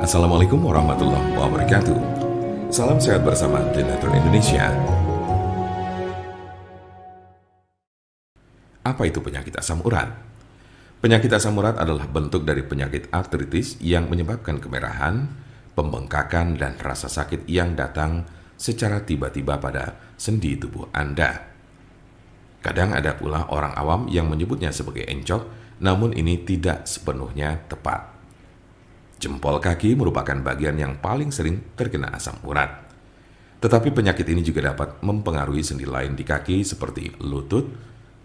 Assalamualaikum warahmatullahi wabarakatuh. Salam sehat bersama The Nature Indonesia. Apa itu penyakit asam urat? Penyakit asam urat adalah bentuk dari penyakit artritis yang menyebabkan kemerahan, pembengkakan, dan rasa sakit yang datang secara tiba-tiba pada sendi tubuh Anda. Kadang ada pula orang awam yang menyebutnya sebagai encok, namun ini tidak sepenuhnya tepat. Jempol kaki merupakan bagian yang paling sering terkena asam urat. Tetapi penyakit ini juga dapat mempengaruhi sendi lain di kaki seperti lutut,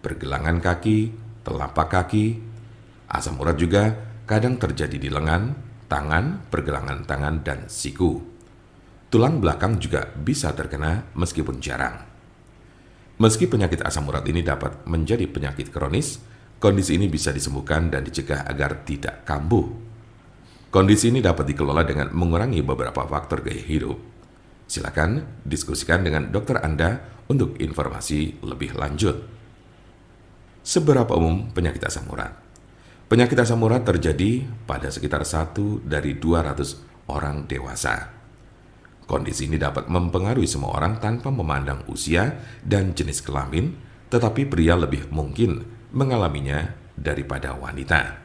pergelangan kaki, telapak kaki. Asam urat juga kadang terjadi di lengan, tangan, pergelangan tangan, dan siku. Tulang belakang juga bisa terkena meskipun jarang. Meski penyakit asam urat ini dapat menjadi penyakit kronis, kondisi ini bisa disembuhkan dan dicegah agar tidak kambuh. Kondisi ini dapat dikelola dengan mengurangi beberapa faktor gaya hidup. Silakan diskusikan dengan dokter Anda untuk informasi lebih lanjut. Seberapa umum penyakit asam urat? Penyakit asam urat terjadi pada sekitar 1 dari 200 orang dewasa. Kondisi ini dapat mempengaruhi semua orang tanpa memandang usia dan jenis kelamin, tetapi pria lebih mungkin mengalaminya daripada wanita.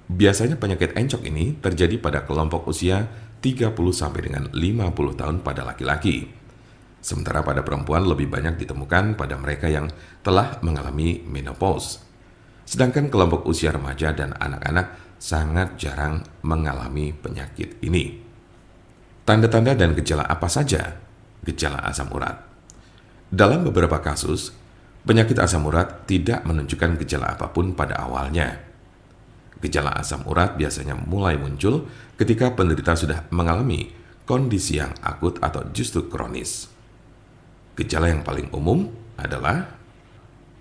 Biasanya penyakit encok ini terjadi pada kelompok usia 30 sampai dengan 50 tahun pada laki-laki. Sementara pada perempuan lebih banyak ditemukan pada mereka yang telah mengalami menopause. Sedangkan kelompok usia remaja dan anak-anak sangat jarang mengalami penyakit ini. Tanda-tanda dan gejala apa saja gejala asam urat? Dalam beberapa kasus, penyakit asam urat tidak menunjukkan gejala apapun pada awalnya. Gejala asam urat biasanya mulai muncul ketika penderita sudah mengalami kondisi yang akut atau justru kronis. Gejala yang paling umum adalah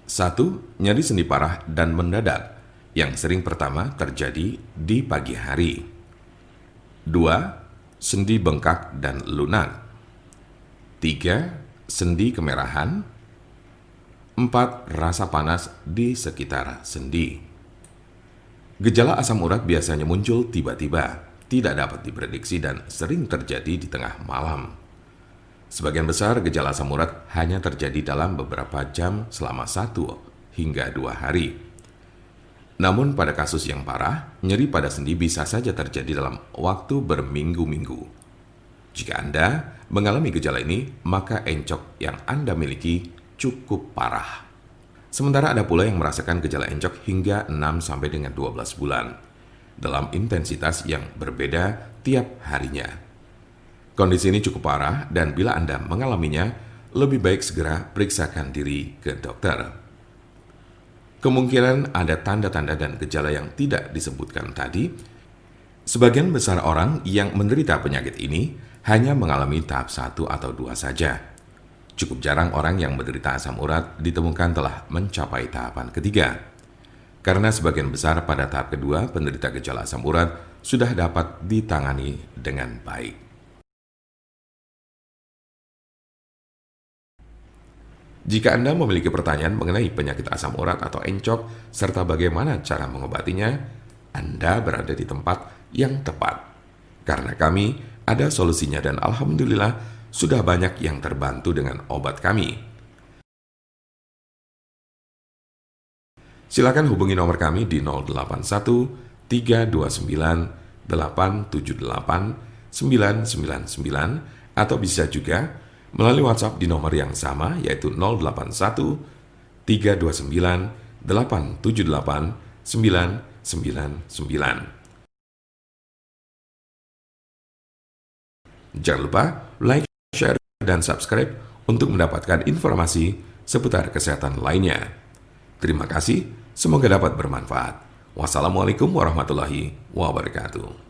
1. Nyeri sendi parah dan mendadak yang sering pertama terjadi di pagi hari. 2. Sendi bengkak dan lunak. 3. Sendi kemerahan. 4. Rasa panas di sekitar sendi. Gejala asam urat biasanya muncul tiba-tiba, tidak dapat diprediksi dan sering terjadi di tengah malam. Sebagian besar gejala asam urat hanya terjadi dalam beberapa jam selama 1 hingga 2 hari. Namun pada kasus yang parah, nyeri pada sendi bisa saja terjadi dalam waktu berminggu-minggu. Jika Anda mengalami gejala ini, maka encok yang Anda miliki cukup parah. Sementara ada pula yang merasakan gejala encok hingga 6 sampai dengan 12 bulan dalam intensitas yang berbeda tiap harinya. Kondisi ini cukup parah dan bila Anda mengalaminya, lebih baik segera periksakan diri ke dokter. Kemungkinan ada tanda-tanda dan gejala yang tidak disebutkan tadi. Sebagian besar orang yang menderita penyakit ini hanya mengalami tahap 1 atau 2 saja. Cukup jarang orang yang menderita asam urat ditemukan telah mencapai tahapan ketiga. Karena sebagian besar pada tahap kedua, penderita gejala asam urat sudah dapat ditangani dengan baik. Jika Anda memiliki pertanyaan mengenai penyakit asam urat atau encok, serta bagaimana cara mengobatinya, Anda berada di tempat yang tepat. Karena kami ada solusinya dan alhamdulillah, sudah banyak yang terbantu dengan obat kami. Silakan hubungi nomor kami di 081 329 878 999 atau bisa juga melalui WhatsApp di nomor yang sama yaitu 081 329 878 999. Jangan lupa like, share, dan subscribe untuk mendapatkan informasi seputar kesehatan lainnya. Terima kasih, semoga dapat bermanfaat. Wassalamualaikum warahmatullahi wabarakatuh.